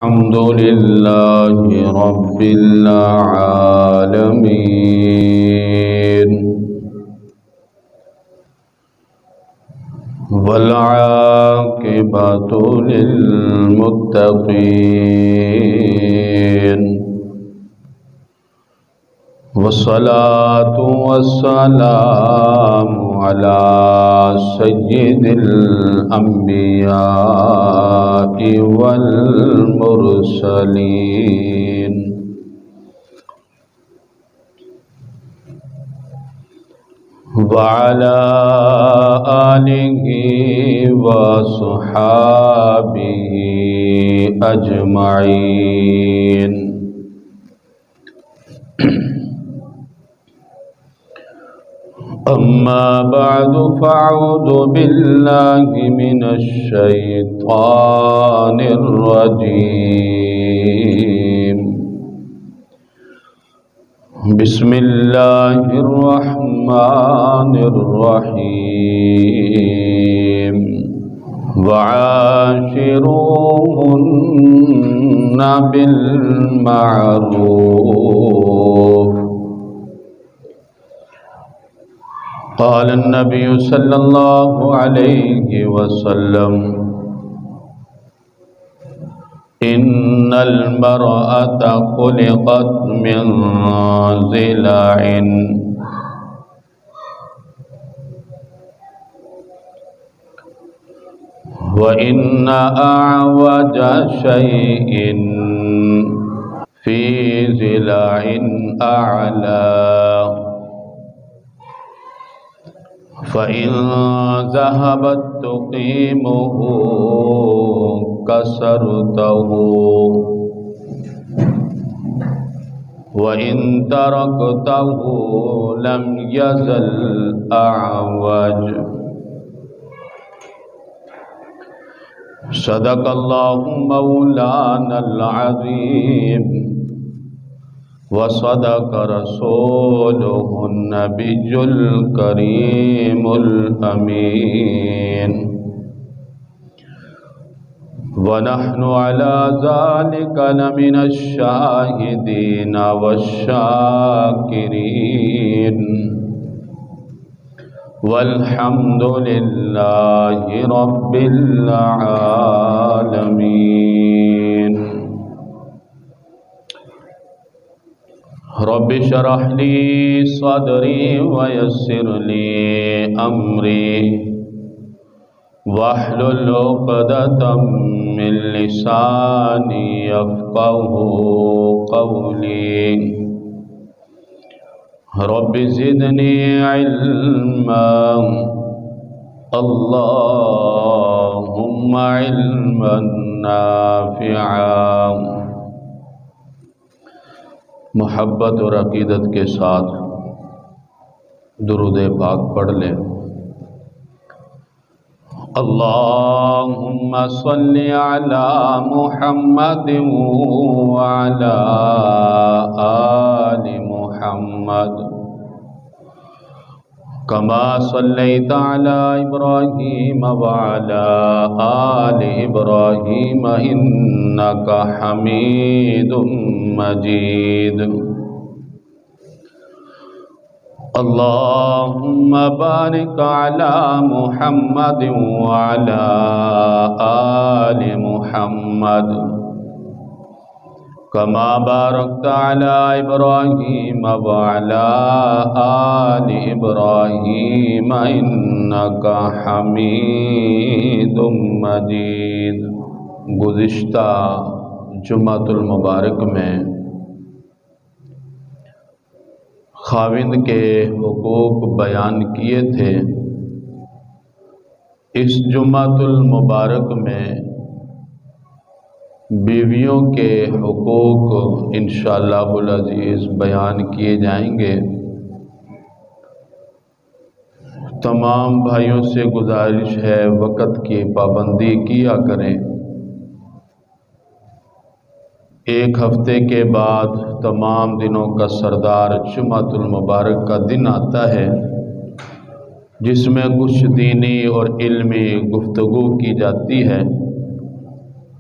الحمد لله رب العالمين والعاقبة للمتقين والصلاة والسلام على سيد الأنبياء والمرسلين وعلى آله وصحابه أجمعين. أما بعد فأعوذ بالله من الشيطان الرجيم. بسم الله الرحمن الرحيم. وعاشروهن بالمعروف. قال النبي صلى الله عليه وسلم: إن المرأة خلقت من ضلع وإن أعوج شيء في ضلع أعلاه، فإن ذهبت تقيمه كسرته وإن تركته لم يزل أعوج. صدق الله مولانا العظيم وصدق رسوله النبي الكريم الأمين، ونحن على ذلك لمن الشاهدين والشاكرين، والحمد لله رب العالمين. رب اشرح لي صدري ويسر لي أمري واحلل عقدة من لساني يفقهوا قولي. رب زدني علما، اللهم علما نافعا. محبت اور عقیدت کے ساتھ درود پاک پڑھ لیں. اللہم صل علی محمد وعلی آل محمد کما صلیت علی ابراہیم وعلی آل ابراہیم انک حمید مجید. اللہم بارک علی محمد وعلی آل محمد کما بارکت علی ابراہیم وعلی آل ابراہیم انک حمید مجید. گزشتہ جمعۃ المبارک میں خاوند کے حقوق بیان کیے تھے. اس جمعۃ المبارک میں بیویوں کے حقوق انشاءاللہ العزیز بیان کیے جائیں گے. تمام بھائیوں سے گزارش ہے وقت کی پابندی کیا کریں. ایک ہفتے کے بعد تمام دنوں کا سردار جمعۃ المبارک کا دن آتا ہے، جس میں کچھ دینی اور علمی گفتگو کی جاتی ہے.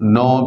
9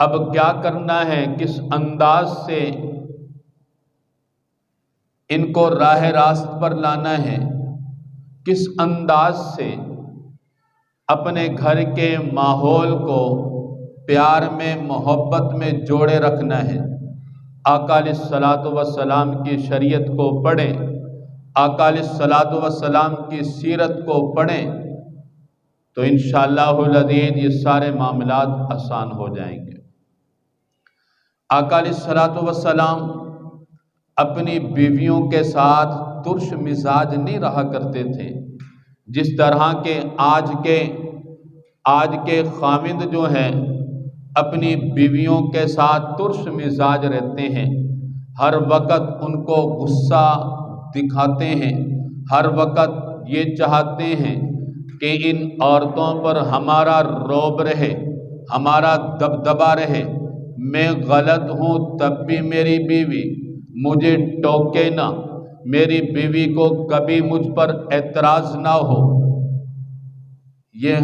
اب کیا کرنا ہے، کس انداز سے ان کو راہ راست پر لانا ہے، کس انداز سے اپنے گھر کے ماحول کو پیار میں، محبت میں جوڑے رکھنا ہے۔ آقا علیہ الصلوۃ والسلام کی شریعت کو پڑھیں، آقا علیہ الصلوۃ والسلام کی سیرت کو پڑھیں تو انشاءاللہ العزیز یہ سارے معاملات آسان ہو جائیں گے۔ آقا علیہ الصلوۃ والسلام اپنی بیویوں کے ساتھ ترش مزاج نہیں رہا کرتے تھے، جس طرح کے آج کے خاوند جو ہیں اپنی بیویوں کے ساتھ ترش مزاج رہتے ہیں، ہر وقت ان کو غصہ دکھاتے ہیں، ہر وقت یہ چاہتے ہیں کہ ان عورتوں پر ہمارا رعب رہے، ہمارا دبدبا رہے، میں غلط ہوں تب بھی میری بیوی مجھے ٹوکے نہ، میری بیوی کو کبھی مجھ پر اعتراض نہ ہو۔ یہ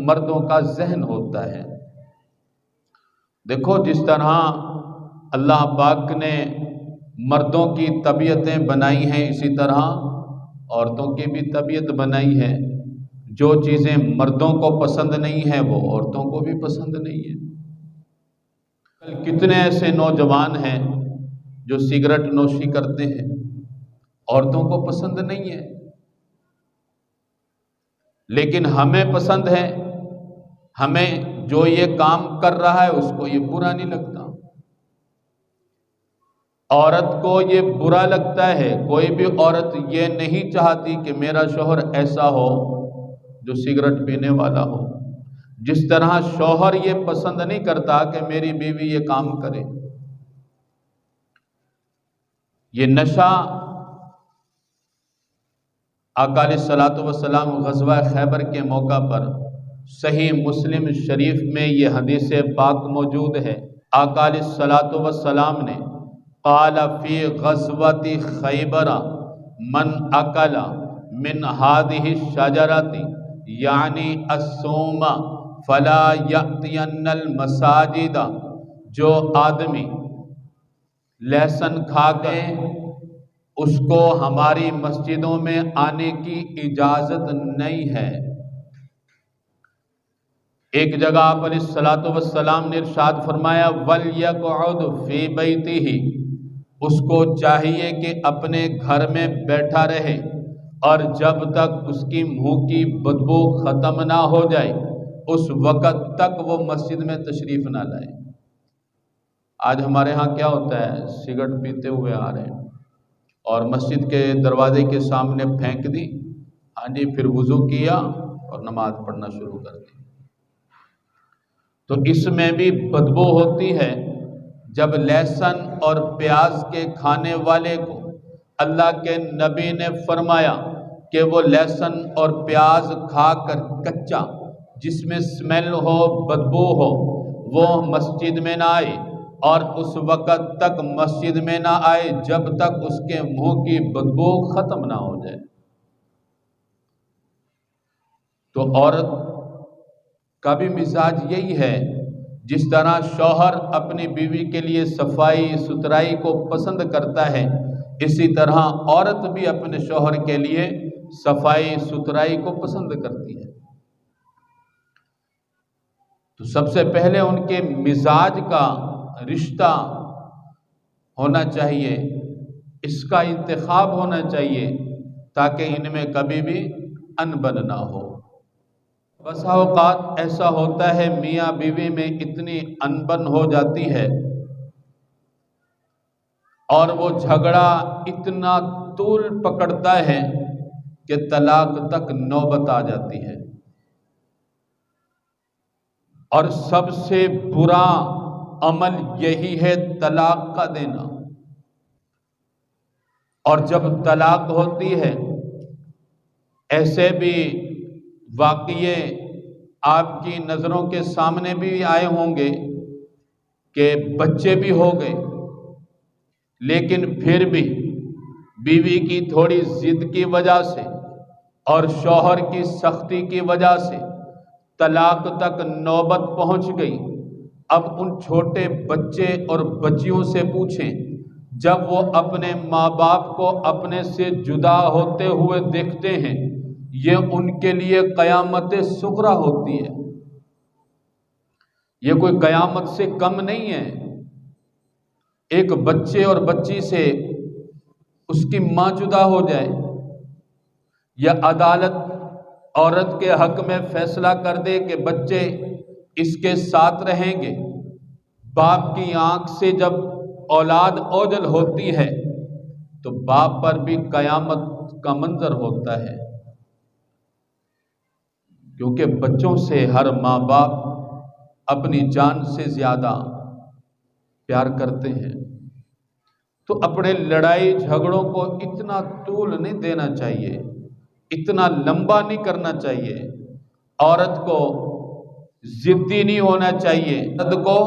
مردوں کا ذہن ہوتا ہے۔ دیکھو جس طرح اللہ پاک نے مردوں کی طبیعتیں بنائی ہیں، اسی طرح عورتوں کی بھی طبیعت بنائی ہے۔ جو چیزیں مردوں کو پسند نہیں ہیں وہ عورتوں کو بھی پسند نہیں ہیں۔ کتنے ایسے نوجوان ہیں جو سگریٹ نوشی کرتے ہیں، عورتوں کو پسند نہیں ہے، لیکن ہمیں پسند ہے۔ ہمیں جو یہ کام کر رہا ہے اس کو یہ برا نہیں لگتا، عورت کو یہ برا لگتا ہے۔ کوئی بھی عورت یہ نہیں چاہتی کہ میرا شوہر ایسا ہو جو سگریٹ پینے والا ہو، جس طرح شوہر یہ پسند نہیں کرتا کہ میری بیوی یہ کام کرے۔ یہ نشہ آقا علیہ الصلوۃ والسلام غزوہ خیبر کے موقع پر صحیح مسلم شریف میں یہ حدیث پاک موجود ہے۔ آقا علیہ الصلوۃ والسلام نے قال فی غزوۃ خیبر من اکل من هذه الشجرۃ یعنی السوم فلا یأتین المساجد، جو آدمی لہسن کھا کے اس کو ہماری مسجدوں میں آنے کی اجازت نہیں ہے۔ ایک جگہ آپ علیہ الصلوۃ والسلام نے ارشاد فرمایا وَلْيَقْعُدْ فِي بَيْتِهِ، اس کو چاہیے کہ اپنے گھر میں بیٹھا رہے اور جب تک اس کی منہ کی بدبو ختم نہ ہو جائے اس وقت تک وہ مسجد میں تشریف نہ لائے۔ آج ہمارے ہاں کیا ہوتا ہے، سگریٹ پیتے ہوئے آ رہے ہیں اور مسجد کے دروازے کے سامنے پھینک دی، ہاں جی، پھر وضو کیا اور نماز پڑھنا شروع کر دی۔ تو اس میں بھی بدبو ہوتی ہے۔ جب لہسن اور پیاز کے کھانے والے کو اللہ کے نبی نے فرمایا کہ وہ لہسن اور پیاز کھا کر کچا، جس میں اسمیل ہو، بدبو ہو، وہ مسجد میں نہ آئے، اور اس وقت تک مسجد میں نہ آئے جب تک اس کے منہ کی بدبو ختم نہ ہو جائے۔ تو عورت کا بھی مزاج یہی ہے، جس طرح شوہر اپنی بیوی کے لیے صفائی ستھرائی کو پسند کرتا ہے، اسی طرح عورت بھی اپنے شوہر کے لیے صفائی ستھرائی کو پسند کرتی ہے۔ تو سب سے پہلے ان کے مزاج کا رشتہ ہونا چاہیے، اس کا انتخاب ہونا چاہیے تاکہ ان میں کبھی بھی انبن نہ ہو۔ بسا اوقات ایسا ہوتا ہے میاں بیوی میں اتنی انبن ہو جاتی ہے اور وہ جھگڑا اتنا طول پکڑتا ہے کہ طلاق تک نوبت آ جاتی ہے، اور سب سے برا عمل یہی ہے طلاق کا دینا۔ اور جب طلاق ہوتی ہے ایسے بھی واقعے آپ کی نظروں کے سامنے بھی آئے ہوں گے کہ بچے بھی ہو گئے، لیکن پھر بھی بیوی کی تھوڑی ضد کی وجہ سے اور شوہر کی سختی کی وجہ سے طلاق تک نوبت پہنچ گئی۔ اب ان چھوٹے بچے اور بچیوں سے پوچھیں، جب وہ اپنے ماں باپ کو اپنے سے جدا ہوتے ہوئے دیکھتے ہیں، یہ ان کے لیے قیامت صغریٰ ہوتی ہے، یہ کوئی قیامت سے کم نہیں ہے۔ ایک بچے اور بچی سے اس کی ماں جدا ہو جائے، یا عدالت عورت کے حق میں فیصلہ کر دے کہ بچے اس کے ساتھ رہیں گے، باپ کی آنکھ سے جب اولاد اوجھل ہوتی ہے تو باپ پر بھی قیامت کا منظر ہوتا ہے، کیونکہ بچوں سے ہر ماں باپ اپنی جان سے زیادہ پیار کرتے ہیں۔ تو اپنے لڑائی جھگڑوں کو اتنا طول نہیں دینا چاہیے، اتنا لمبا نہیں کرنا چاہیے، عورت کو ضدی نہیں ہونا چاہیے، مرد کو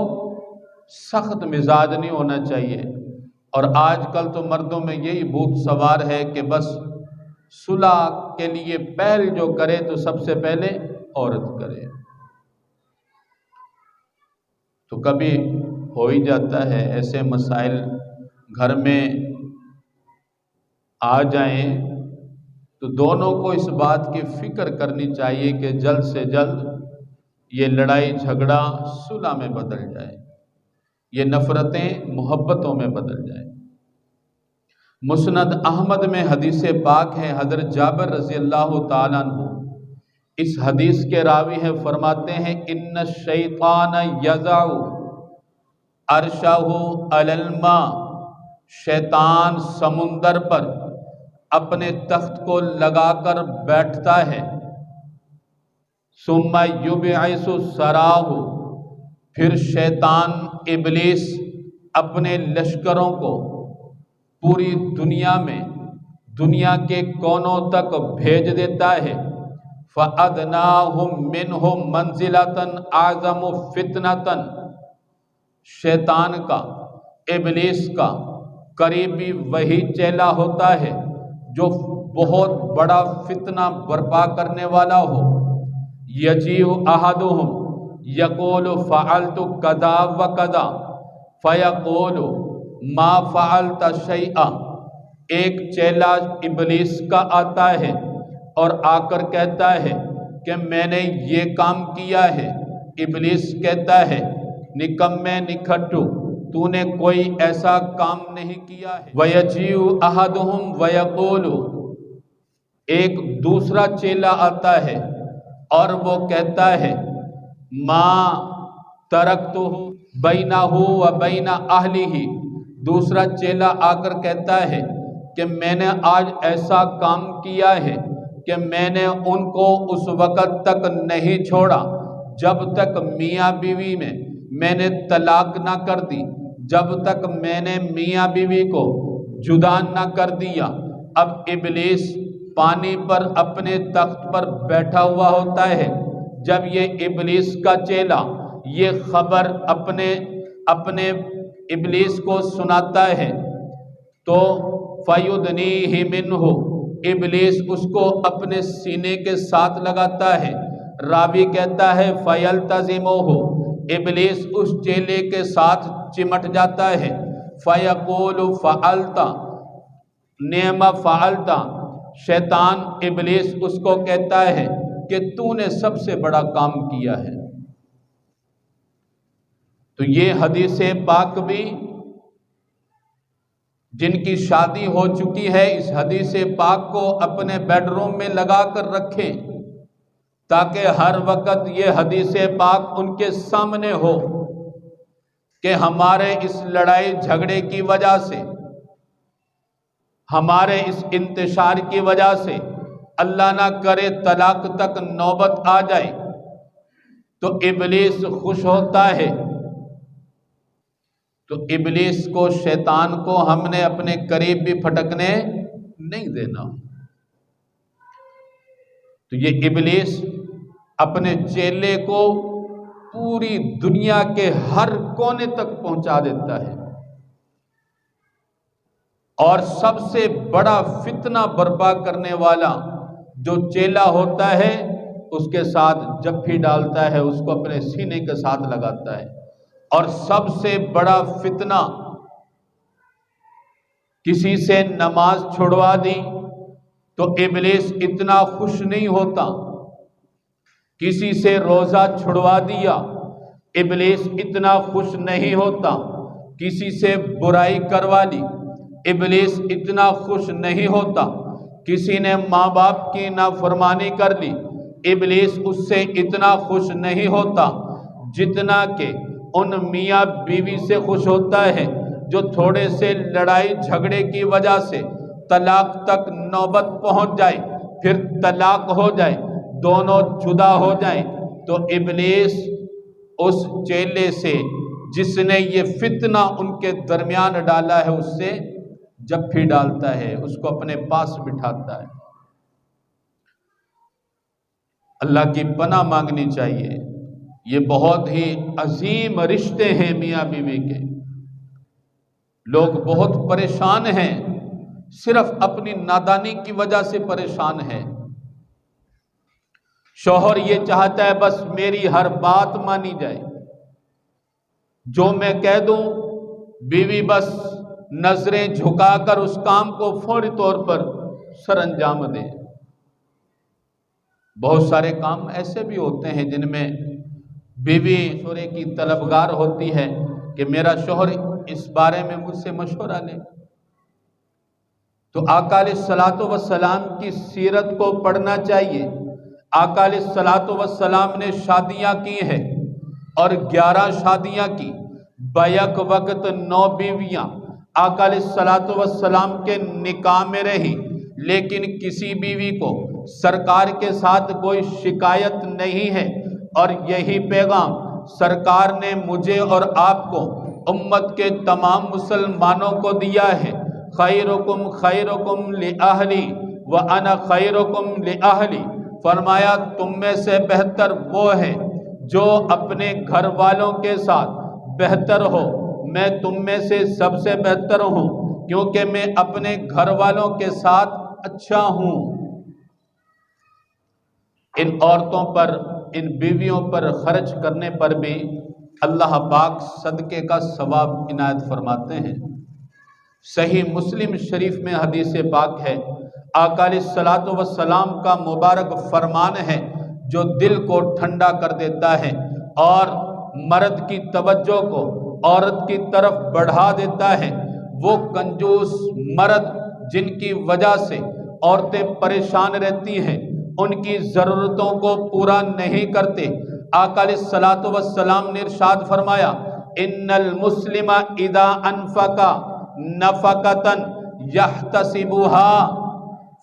سخت مزاج نہیں ہونا چاہیے۔ اور آج کل تو مردوں میں یہی بھوت سوار ہے کہ بس صلح کے لیے پہل جو کرے تو سب سے پہلے عورت کرے۔ تو کبھی ہو ہی جاتا ہے ایسے مسائل گھر میں آ جائیں تو دونوں کو اس بات کی فکر کرنی چاہیے کہ جلد سے جلد یہ لڑائی جھگڑا صلح میں بدل جائے، یہ نفرتیں محبتوں میں بدل جائیں۔ مسند احمد میں حدیث پاک ہے، حضرت جابر رضی اللہ تعالیٰ عنہ اس حدیث کے راوی ہیں، فرماتے ہیں ان الشیطان یضع عرشہ علی الماء، شیطان سمندر پر اپنے تخت کو لگا کر بیٹھتا ہے، ثم یبعث سراہ، پھر شیطان ابلیس اپنے لشکروں کو پوری دنیا میں، دنیا کے کونوں تک بھیج دیتا ہے، فَأَدْنَاهُمْ مِنْهُمْ مَنْزِلَةً أَعْظَمُ فِتْنَةً، شیطان کا، ابلیس کا قریبی وہی چیلا ہوتا ہے جو بہت بڑا فتنہ برپا کرنے والا ہو۔ یجیء احدہم یقول فعلت کذا و کذا فیقول ما فعلت شیئا، ایک چیلا ابلیس کا آتا ہے اور آ کر کہتا ہے کہ میں نے یہ کام کیا ہے، ابلیس کہتا ہے نکمے نکھٹو، تو نے کوئی ایسا کام نہیں کیا ہے۔ وَيَجِيءُ أَحَدُهُمْ وَيَقُولُ، ایک دوسرا چیلا آتا ہے اور وہ کہتا ہے مَا تَرَكْتُهُ بَيْنَهُ وَبَيْنَ أَهْلِهِ، دوسرا چیلا آ کر کہتا ہے کہ میں نے آج ایسا کام کیا ہے کہ میں نے ان کو اس وقت تک نہیں چھوڑا جب تک میاں بیوی میں نے طلاق نہ کر دی، جب تک میں نے میاں بیوی کو جدا نہ کر دیا۔ اب ابلیس پانی پر اپنے تخت پر بیٹھا ہوا ہوتا ہے، جب یہ ابلیس کا چیلا یہ خبر اپنے ابلیس کو سناتا ہے تو فَيُدْنِيهِ مِنْهُ، ابلیس اس کو اپنے سینے کے ساتھ لگاتا ہے۔ راوی کہتا ہے فَيَلْتَزِمُهُ، ابلیس اس چیلے کے ساتھ چمٹ جاتا ہے۔ فَيَقُولُ فَعَلْتَ نِعْمَ فَعَلْتَ، شیطان ابلیس اس کو کہتا ہے کہ تو نے سب سے بڑا کام کیا ہے۔ تو یہ حدیث پاک بھی جن کی شادی ہو چکی ہے اس حدیث پاک کو اپنے بیڈ روم میں لگا کر رکھیں تاکہ ہر وقت یہ حدیث پاک ان کے سامنے ہو کہ ہمارے اس لڑائی جھگڑے کی وجہ سے، ہمارے اس انتشار کی وجہ سے اللہ نہ کرے طلاق تک نوبت آ جائے تو ابلیس خوش ہوتا ہے۔ تو ابلیس کو، شیطان کو ہم نے اپنے قریب بھی پھٹکنے نہیں دینا۔ تو یہ ابلیس اپنے چیلے کو پوری دنیا کے ہر کونے تک پہنچا دیتا ہے اور سب سے بڑا فتنہ برپا کرنے والا جو چیلا ہوتا ہے اس کے ساتھ جپھی ڈالتا ہے، اس کو اپنے سینے کے ساتھ لگاتا ہے اور سب سے بڑا فتنہ، کسی سے نماز چھڑوا دی تو ابلیس اتنا خوش نہیں ہوتا، کسی سے روزہ چھڑوا دیا ابلیس اتنا خوش نہیں ہوتا، کسی سے برائی کروا لی ابلیس اتنا خوش نہیں ہوتا، کسی نے ماں باپ کی نافرمانی کر لی ابلیس اس سے اتنا خوش نہیں ہوتا جتنا کہ ان میاں بیوی سے خوش ہوتا ہے جو تھوڑے سے لڑائی جھگڑے کی وجہ سے طلاق تک نوبت پہنچ جائے، پھر طلاق ہو جائے، دونوں جدا ہو جائیں تو ابلیس اس چیلے سے جس نے یہ فتنہ ان کے درمیان ڈالا ہے اس سے جفی ڈالتا ہے، اس کو اپنے پاس بٹھاتا ہے۔ اللہ کی پناہ مانگنی چاہیے، یہ بہت ہی عظیم رشتے ہیں میاں بیوی کے۔ لوگ بہت پریشان ہیں، صرف اپنی نادانی کی وجہ سے پریشان ہیں۔ شوہر یہ چاہتا ہے بس میری ہر بات مانی جائے، جو میں کہہ دوں بیوی بس نظریں جھکا کر اس کام کو فوری طور پر سر انجام دے۔ بہت سارے کام ایسے بھی ہوتے ہیں جن میں بیوی مشورے کی طلبگار ہوتی ہے کہ میرا شوہر اس بارے میں مجھ سے مشورہ لے، تو آقا علیہ الصلوۃ والسلام کی سیرت کو پڑھنا چاہیے۔ آقا علیہ الصلوۃ والسلام نے شادیاں کی ہیں اور 11 شادیاں کی، بیک وقت 9 بیویاں آقا علیہ الصلوۃ والسلام کے نکاح میں رہی، لیکن کسی بیوی کو سرکار کے ساتھ کوئی شکایت نہیں ہے، اور یہی پیغام سرکار نے مجھے اور آپ کو امت کے تمام مسلمانوں کو دیا ہے۔ خیرکم خیرکم لأہلی وانا خیرکم لأہلی، فرمایا تم میں سے بہتر وہ ہے جو اپنے گھر والوں کے ساتھ بہتر ہو، میں تم میں سے سب سے بہتر ہوں کیونکہ میں اپنے گھر والوں کے ساتھ اچھا ہوں۔ ان عورتوں پر، ان بیویوں پر خرچ کرنے پر بھی اللہ پاک صدقے کا ثواب عنایت فرماتے ہیں۔ صحیح مسلم شریف میں حدیث پاک ہے، آقا علیہ الصلوۃ والسلام کا مبارک فرمان ہے جو دل کو ٹھنڈا کر دیتا ہے اور مرد کی توجہ کو عورت کی طرف بڑھا دیتا ہے۔ وہ کنجوس مرد جن کی وجہ سے عورتیں پریشان رہتی ہیں، ان کی ضرورتوں کو پورا نہیں کرتے، آقا علیہ الصلوۃ والسلام نے ارشاد فرمایا ان المسلم اذا انفق نفقۃ یحتسبها،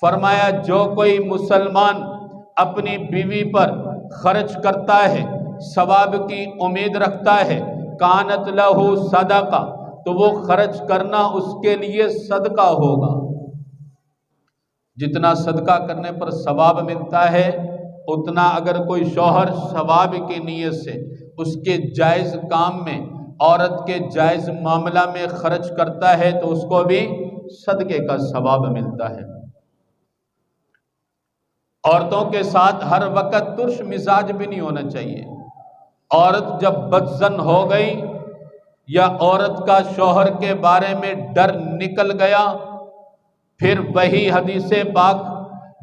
فرمایا جو کوئی مسلمان اپنی بیوی پر خرچ کرتا ہے، ثواب کی امید رکھتا ہے، کانت لہ صدقہ، تو وہ خرچ کرنا اس کے لیے صدقہ ہوگا۔ جتنا صدقہ کرنے پر ثواب ملتا ہے، اتنا اگر کوئی شوہر ثواب کی نیت سے اس کے جائز کام میں، عورت کے جائز معاملہ میں خرچ کرتا ہے تو اس کو بھی صدقے کا ثواب ملتا ہے۔ عورتوں کے ساتھ ہر وقت ترش مزاج بھی نہیں ہونا چاہیے۔ عورت جب بدظن ہو گئی یا عورت کا شوہر کے بارے میں ڈر نکل گیا، پھر وہی حدیث پاک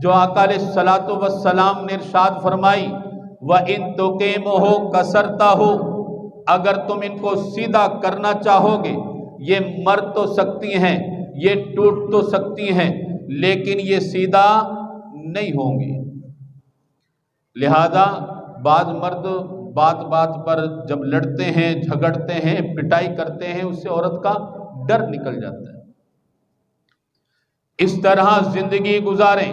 جو آقا علیہ الصلوۃ والسلام نے ارشاد فرمائی وَإِن تُقِيمُهُ كَسَرْتَهُ، اگر تم ان کو سیدھا کرنا چاہو گے، یہ مر تو سکتی ہیں، یہ ٹوٹ تو سکتی ہیں، لیکن یہ سیدھا نہیں ہوں گی۔ لہذا بعض مرد بات بات پر جب لڑتے ہیں، جھگڑتے ہیں، پٹائی کرتے ہیں، اس سے عورت کا ڈر نکل جاتا ہے۔ اس طرح زندگی گزاریں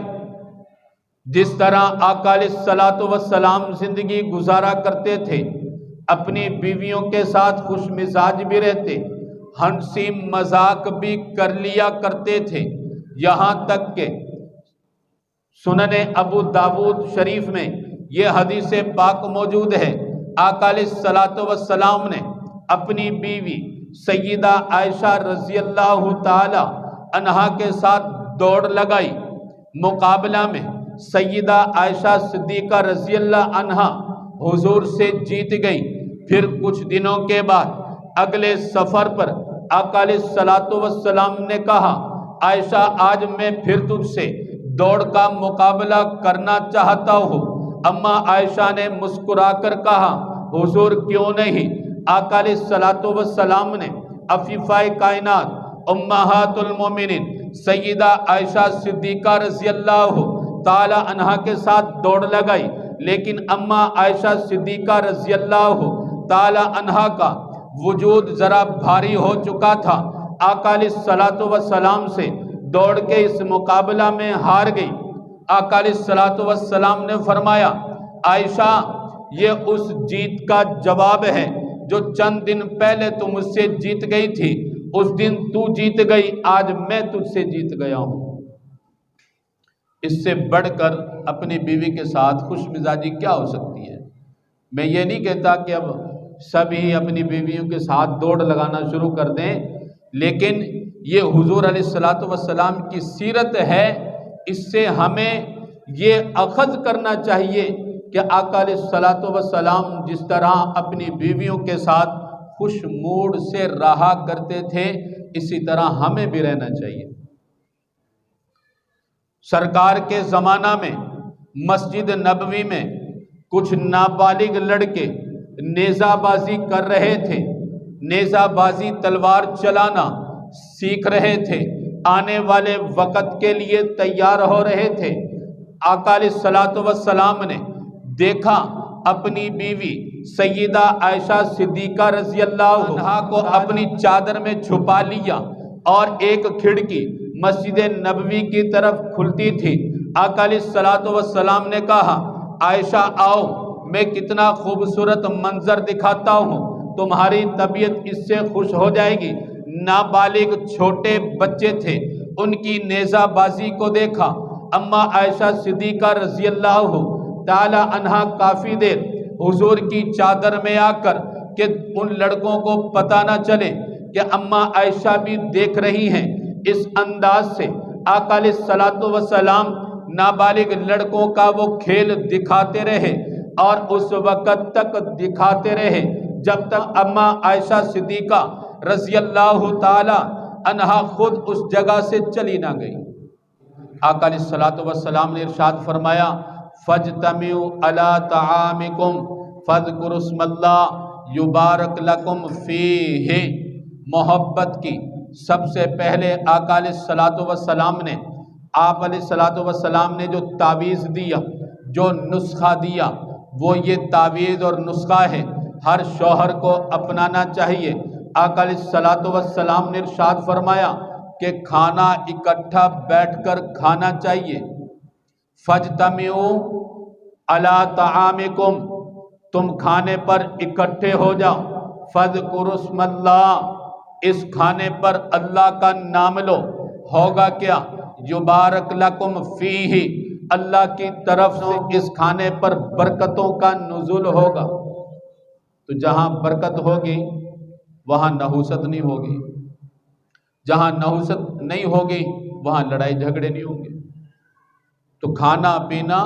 جس طرح آقا علیہ الصلوۃ والسلام زندگی گزارا کرتے تھے، اپنی بیویوں کے ساتھ خوش مزاج بھی رہتے، ہنسی مذاق بھی کر لیا کرتے تھے، یہاں تک کہ سنن ابو داود شریف میں یہ حدیث پاک موجود ہے، آقا علیہ الصلوۃ والسلام نے اپنی بیوی سیدہ عائشہ رضی اللہ تعالی عنہا کے ساتھ دوڑ لگائی، مقابلہ میں سیدہ عائشہ صدیقہ رضی اللہ عنہا حضور سے جیت گئی، پھر کچھ دنوں کے بعد اگلے سفر پر آقا علیہ الصلوۃ والسلام نے کہا عائشہ آج میں پھر تجھ سے دوڑ کا مقابلہ کرنا چاہتا ہوں۔ اما عائشہ نے مسکرا کر کہا حضور کیوں نہیں؟ آقا علیہ الصلوۃ والسلام نے عفیفہ کائنات امہات المومنین سیدہ عائشہ صدیقہ رضی اللہ تعالی عنہا کے ساتھ دوڑ لگائی، لیکن اما عائشہ صدیقہ رضی اللہ تعالی عنہا کا وجود ذرا بھاری ہو چکا تھا، آقا علیہ الصلوۃ والسلام سے دوڑ کے اس مقابلہ میں ہار گئی۔ آقا علیہ الصلوۃ والسلام نے فرمایا عائشہ یہ اس جیت کا جواب ہے جو چند دن پہلے تم مجھ سے جیت گئی تھی، اس دن تو جیت گئی، آج میں تجھ سے جیت گیا ہوں۔ اس سے بڑھ کر اپنی بیوی کے ساتھ خوش مزاجی کیا ہو سکتی ہے؟ میں یہ نہیں کہتا کہ اب سبھی اپنی بیویوں کے ساتھ دوڑ لگانا شروع کر دیں، لیکن یہ حضور علیہ الصلوۃ والسلام کی سیرت ہے، اس سے ہمیں یہ اخذ کرنا چاہیے کہ آقا علیہ الصلوۃ والسلام جس طرح اپنی بیویوں کے ساتھ خوش موڈ سے رہا کرتے تھے، اسی طرح ہمیں بھی رہنا چاہیے۔ سرکار کے زمانہ میں مسجد نبوی میں کچھ نابالغ لڑکے نیزہ بازی کر رہے تھے، نیزہ بازی تلوار چلانا سیکھ رہے تھے، آنے والے وقت کے لیے تیار ہو رہے تھے۔ آقا علیہ الصلوۃ والسلام نے دیکھا اپنی بیوی سیدہ عائشہ صدیقہ رضی اللہ عنہا کو اپنی چادر میں چھپا لیا اور ایک کھڑکی مسجد نبوی کی طرف کھلتی تھی۔ آقا علیہ الصلوۃ والسلام نے کہا عائشہ آؤ، میں کتنا خوبصورت منظر دکھاتا ہوں، تمہاری طبیعت اس سے خوش ہو جائے گی۔ نابالغ چھوٹے بچے تھے، ان کی نیزہ بازی کو دیکھا۔ اما عائشہ صدیقہ رضی اللہ تعالی عنہا کافی دیر حضور کی چادر میں آ کر کہ ان لڑکوں کو پتہ نہ چلے کہ اما عائشہ بھی دیکھ رہی ہیں، اس انداز سے آقا علیہ الصلوۃ والسلام نابالغ لڑکوں کا وہ کھیل دکھاتے رہے اور اس وقت تک دکھاتے رہے جب تک اما عائشہ صدیقہ رضی اللہ تعالی عنہا خود اس جگہ سے چلی نہ گئی۔ آقا علیہ الصلوۃ والسلام نے ارشاد فرمایا فاجتمعوا علی طعامکم فاذکروا اسم اللہ یبارک لکم فیہ۔ محبت کی سب سے پہلے آقا علیہ الصلوۃ والسلام نے، آپ علیہ الصلوۃ والسلام نے جو تعویذ دیا، جو نسخہ دیا، وہ یہ تعویذ اور نسخہ ہے، ہر شوہر کو اپنانا چاہیے۔ آقا علیہ الصلوۃ والسلام نے ارشاد فرمایا کہ کھانا اکٹھا بیٹھ کر کھانا چاہیے۔ فاجتمعوا علی طعامکم، تم کھانے پر اکٹھے ہو جاؤ، فاذکروا اسم اللہ، اس کھانے پر اللہ کا نام لو، ہوگا کیا؟ یبارک لکم فیہ، اللہ کی طرف سے اس کھانے پر برکتوں کا نزول ہوگا۔ تو جہاں برکت ہوگی وہاں نحوست نہیں ہوگی، جہاں نحوست نہیں ہوگی وہاں لڑائی جھگڑے نہیں ہوں گے۔ تو کھانا پینا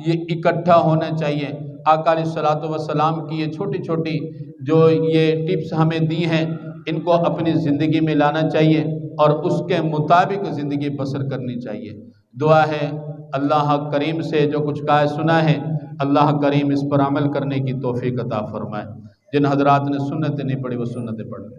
یہ اکٹھا ہونا چاہیے۔ آقا علیہ الصلوۃ والسلام کی یہ چھوٹی چھوٹی جو یہ ٹپس ہمیں دی ہیں، ان کو اپنی زندگی میں لانا چاہیے اور اس کے مطابق زندگی بسر کرنی چاہیے۔ دعا ہے اللہ کریم سے جو کچھ کہا سنا ہے، اللہ کریم اس پر عمل کرنے کی توفیق عطا فرمائے۔ جن حضرات نے سنتیں نہیں پڑھی وہ سنتیں پڑھ لیں۔